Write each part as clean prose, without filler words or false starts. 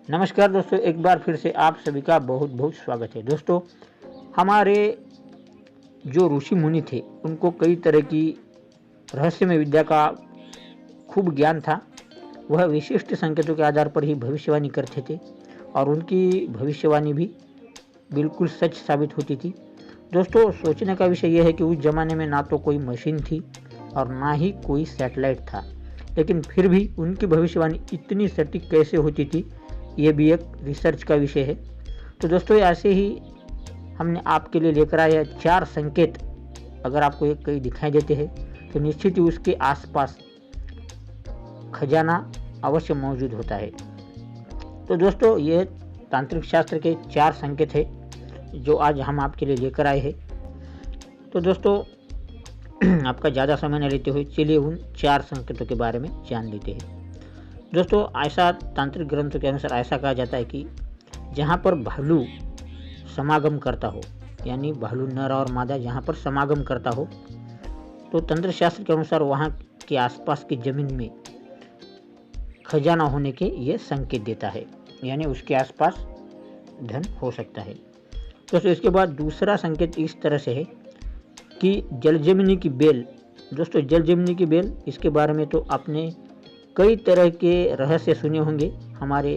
नमस्कार दोस्तों, एक बार फिर से आप सभी का बहुत बहुत स्वागत है। दोस्तों, हमारे जो ऋषि मुनि थे उनको कई तरह की रहस्यमय विद्या का खूब ज्ञान था। वह विशिष्ट संकेतों के आधार पर ही भविष्यवाणी करते थे और उनकी भविष्यवाणी भी बिल्कुल सच साबित होती थी। दोस्तों, सोचने का विषय यह है कि उस ज़माने में ना तो कोई मशीन थी और ना ही कोई सैटेलाइट था, लेकिन फिर भी उनकी भविष्यवाणी इतनी सटीक कैसे होती थी, ये भी एक रिसर्च का विषय है। तो दोस्तों, ऐसे ही हमने आपके लिए लेकर आए 4 संकेत। अगर आपको ये कहीं दिखाई देते हैं तो निश्चित ही उसके आसपास खजाना अवश्य मौजूद होता है। तो दोस्तों, ये तांत्रिक शास्त्र के 4 संकेत है जो आज हम आपके लिए लेकर आए हैं। तो दोस्तों, आपका ज़्यादा समय न लेते हुए चलिए उन 4 संकेतों के बारे में जान लेते हैं। दोस्तों, ऐसा तांत्रिक ग्रंथों के अनुसार ऐसा कहा जाता है कि जहाँ पर भालू समागम करता हो, यानी भालू नर और मादा जहाँ पर समागम करता हो, तो तंत्र शास्त्र के अनुसार वहाँ के आसपास की जमीन में खजाना होने के ये संकेत देता है, यानी उसके आसपास धन हो सकता है। दोस्तों, इसके बाद दूसरा संकेत इस तरह से है कि जलजमीनी की बेल। दोस्तों, जलजमीनी की बेल, इसके बारे में तो आपने कई तरह के रहस्य सुने होंगे। हमारे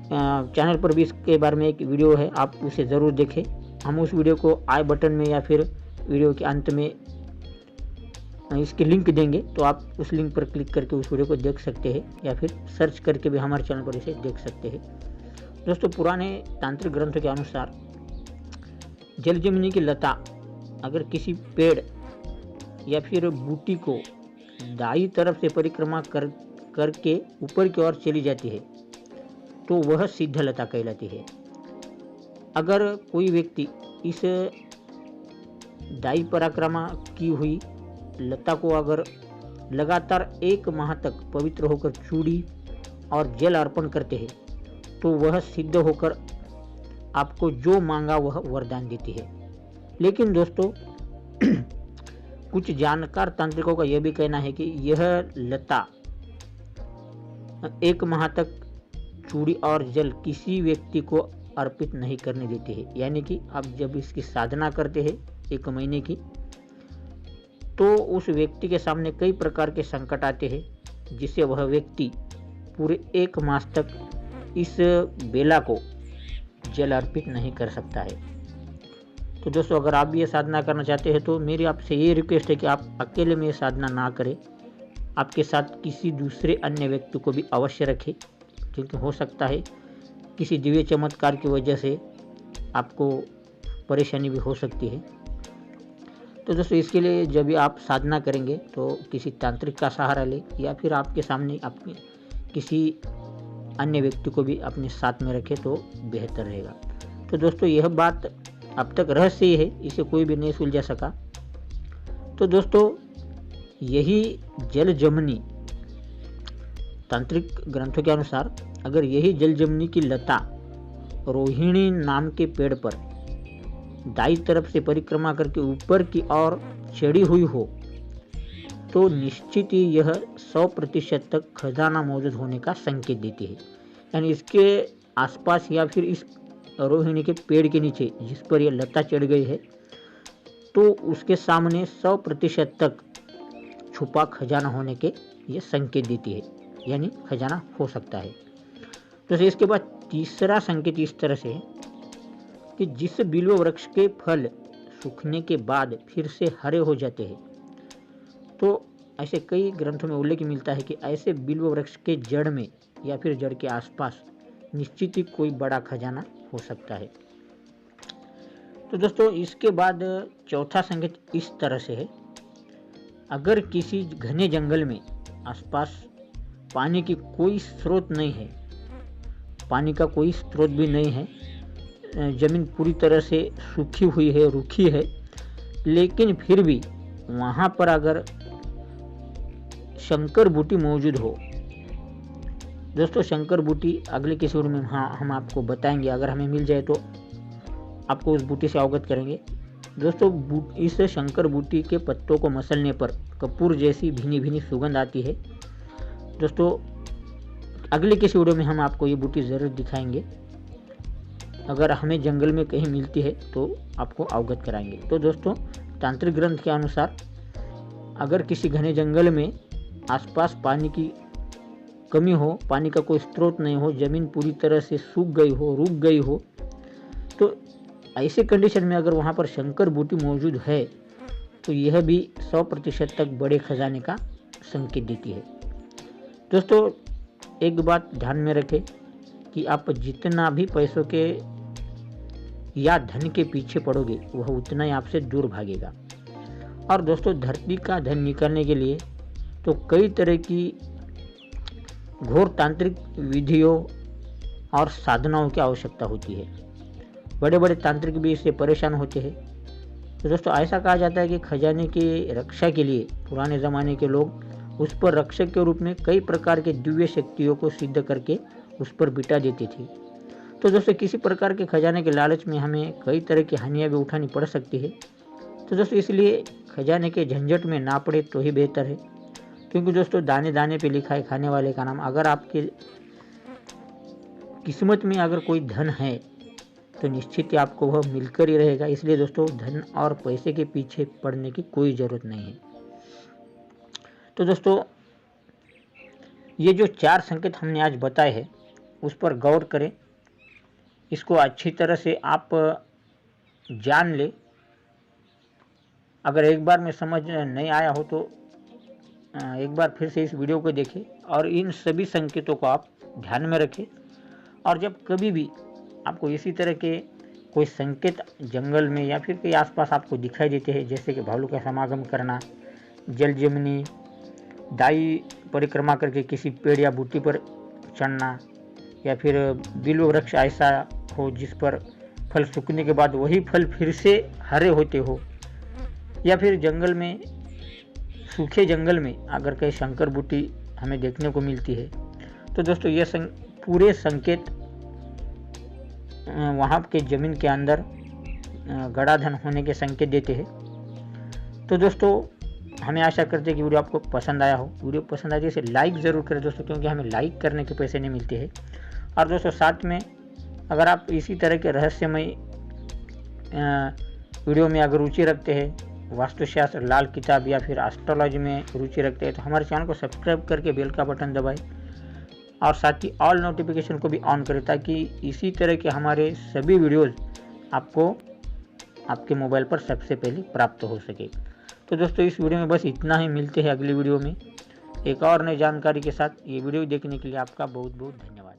चैनल पर भी इसके बारे में एक वीडियो है, आप उसे ज़रूर देखें। हम उस वीडियो को आई बटन में या फिर वीडियो के अंत में इसकी लिंक देंगे, तो आप उस लिंक पर क्लिक करके उस वीडियो को देख सकते हैं या फिर सर्च करके भी हमारे चैनल पर इसे देख सकते हैं। दोस्तों, पुराने तांत्रिक ग्रंथों के अनुसार जलजमीनी की लता अगर किसी पेड़ या फिर बूटी को दाई तरफ से परिक्रमा करके ऊपर की ओर चली जाती है तो वह सिद्ध लता कहलाती है। अगर कोई व्यक्ति इस दाई परिक्रमा की हुई लता को अगर लगातार 1 माह तक पवित्र होकर चूड़ी और जल अर्पण करते हैं तो वह सिद्ध होकर आपको जो मांगा वह वरदान देती है। लेकिन दोस्तों, कुछ जानकार तांत्रिकों का यह भी कहना है कि यह लता 1 माह तक चूड़ी और जल किसी व्यक्ति को अर्पित नहीं करने देती है। यानी कि आप जब इसकी साधना करते हैं 1 महीने की, तो उस व्यक्ति के सामने कई प्रकार के संकट आते हैं जिससे वह व्यक्ति पूरे 1 मास तक इस बेला को जल अर्पित नहीं कर सकता है। तो दोस्तों, अगर आप भी ये साधना करना चाहते हैं तो मेरी आपसे ये रिक्वेस्ट है कि आप अकेले में ये साधना ना करें, आपके साथ किसी दूसरे अन्य व्यक्ति को भी अवश्य रखें, क्योंकि हो सकता है किसी दिव्य चमत्कार की वजह से आपको परेशानी भी हो सकती है। तो दोस्तों, इसके लिए जब भी आप साधना करेंगे तो किसी तांत्रिक का सहारा लें या फिर आपके सामने आपके किसी अन्य व्यक्ति को भी अपने साथ में रखें तो बेहतर रहेगा। तो दोस्तों, यह बात अब तक रहस्य ही है, इसे कोई भी नहीं सुलझा सका। तो दोस्तों, यही जलजमनी तांत्रिक ग्रंथों के अनुसार अगर यही जलजमनी की लता रोहिणी नाम के पेड़ पर दाई तरफ से परिक्रमा करके ऊपर की ओर चढ़ी हुई हो तो निश्चित ही यह 100% तक खजाना मौजूद होने का संकेत देती है। यानी इसके आसपास या फिर इस रोहिणी के पेड़ के नीचे जिस पर यह लता चढ़ गई है तो उसके सामने 100% तक छुपा खजाना होने के ये संकेत देती है, यानी खजाना हो सकता है। तो इसके बाद तीसरा संकेत इस तरह से है कि जिस बिल्व वृक्ष के फल सूखने के बाद फिर से हरे हो जाते हैं, तो ऐसे कई ग्रंथों में उल्लेख मिलता है कि ऐसे बिल्व वृक्ष के जड़ में या फिर जड़ के आसपास निश्चित ही कोई बड़ा खजाना हो सकता है। तो दोस्तों, इसके बाद चौथा संकेत इस तरह से है, अगर किसी घने जंगल में आसपास पानी की कोई स्रोत नहीं है, पानी का कोई स्रोत भी नहीं है, जमीन पूरी तरह से सूखी हुई है, रूखी है, लेकिन फिर भी वहाँ पर अगर शंकर बूटी मौजूद हो। दोस्तों, शंकर बूटी अगले किसी वीडियो में हम आपको बताएंगे, अगर हमें मिल जाए तो आपको उस बूटी से अवगत करेंगे। दोस्तों, इस शंकर बूटी के पत्तों को मसलने पर कपूर जैसी भीनी भीनी सुगंध आती है। दोस्तों, अगले किसी वीडियो में हम आपको ये बूटी ज़रूर दिखाएंगे। अगर हमें जंगल में कहीं मिलती है तो आपको अवगत कराएंगे। तो दोस्तों, तांत्रिक ग्रंथ के अनुसार अगर किसी घने जंगल में आसपास पानी की कमी हो, पानी का कोई स्रोत नहीं हो, ज़मीन पूरी तरह से सूख गई हो, रुक गई हो, तो ऐसे कंडीशन में अगर वहाँ पर शंकर बूटी मौजूद है तो यह भी 100% तक बड़े खजाने का संकेत देती है। दोस्तों, एक बात ध्यान में रखें कि आप जितना भी पैसों के या धन के पीछे पड़ोगे वह उतना ही आपसे दूर भागेगा। और दोस्तों, धरती का धन निकालने के लिए तो कई तरह की घोर तांत्रिक विधियों और साधनाओं की आवश्यकता होती है। बड़े बड़े तांत्रिक भी इससे परेशान होते हैं। तो दोस्तों, ऐसा कहा जाता है कि खजाने की रक्षा के लिए पुराने ज़माने के लोग उस पर रक्षक के रूप में कई प्रकार के दिव्य शक्तियों को सिद्ध करके उस पर बिठा देती थी। तो दोस्तों, किसी प्रकार के खजाने के लालच में हमें कई तरह की हानियाँ भी उठानी पड़ सकती है। तो दोस्तों, इसलिए खजाने के झंझट में ना पड़े तो ही बेहतर है, क्योंकि दोस्तों दाने दाने पे लिखा है खाने वाले का नाम। अगर आपके किस्मत में अगर कोई धन है तो निश्चित ही आपको वह मिलकर ही रहेगा। इसलिए दोस्तों, धन और पैसे के पीछे पड़ने की कोई ज़रूरत नहीं है। तो दोस्तों, ये जो 4 संकेत हमने आज बताए हैं उस पर गौर करें, इसको अच्छी तरह से आप जान ले। अगर एक बार में समझ नहीं आया हो तो एक बार फिर से इस वीडियो को देखें और इन सभी संकेतों को आप ध्यान में रखें। और जब कभी भी आपको इसी तरह के कोई संकेत जंगल में या फिर कहीं आसपास आपको दिखाई देते हैं, जैसे कि भालू का समागम करना, जल जमनी, दाई परिक्रमा करके किसी पेड़ या बूटी पर चढ़ना, या फिर बिल्व वृक्ष ऐसा हो जिस पर फल सूखने के बाद वही फल फिर से हरे होते हो, या फिर जंगल में, सूखे जंगल में अगर कहीं शंकर बूटी हमें देखने को मिलती है, तो दोस्तों ये पूरे संकेत वहाँ के ज़मीन के अंदर गड़ाधन होने के संकेत देते हैं। तो दोस्तों, हमें आशा करते हैं कि वीडियो आपको पसंद आया हो। वीडियो पसंद आती है इसे लाइक ज़रूर करें दोस्तों, क्योंकि हमें लाइक करने के पैसे नहीं मिलते हैं। और दोस्तों, साथ में अगर आप इसी तरह के रहस्यमय वीडियो में अगर रुचि रखते हैं, वास्तुशास्त्र, लाल किताब या फिर एस्ट्रोलॉजी में रुचि रखते हैं, तो हमारे चैनल को सब्सक्राइब करके बेल का बटन दबाएं और साथ ही ऑल नोटिफिकेशन को भी ऑन करें, ताकि इसी तरह के हमारे सभी वीडियोज़ आपको आपके मोबाइल पर सबसे पहले प्राप्त हो सके। तो दोस्तों, इस वीडियो में बस इतना ही। मिलते हैं अगली वीडियो में एक और नई जानकारी के साथ। ये वीडियो देखने के लिए आपका बहुत बहुत धन्यवाद।